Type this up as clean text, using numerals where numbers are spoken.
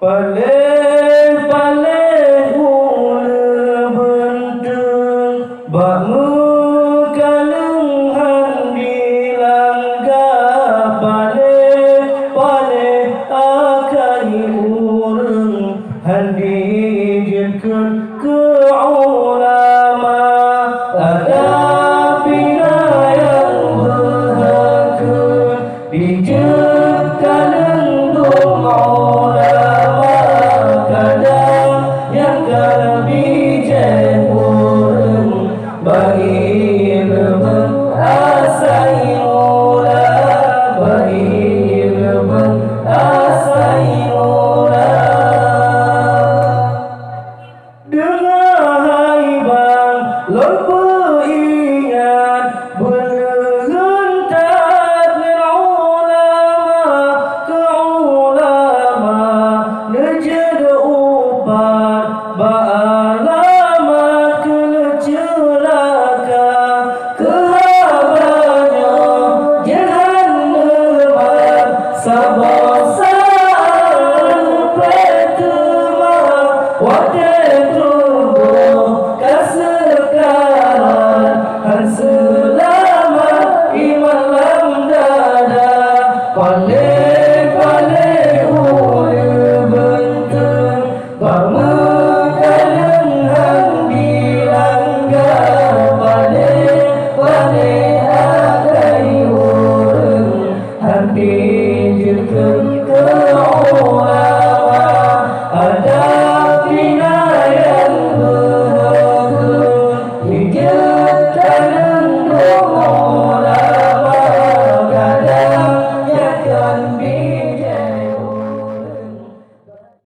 Paleh-paleh ULEU BEUNTEUNG bak mekaleng handi langga. Paleh-paleh akai urang handi jekeun ke ulama. Ada pina yang berhakeun dijek kaleng dong ulama. Kadang yang kalbijek urang bagi lemen asai mula. Bagi lemen asai mula. Dengar hai bang lon beringat berhentak dengan ulama. Ke ulama nejad upat ba'alamat kena celaka. Kehabanya jahannam sabar saan pertama. Wadah tubuh kasekaran han selamat iman lam dada. Paleh-paleh ULEU BEUNTEUNG bak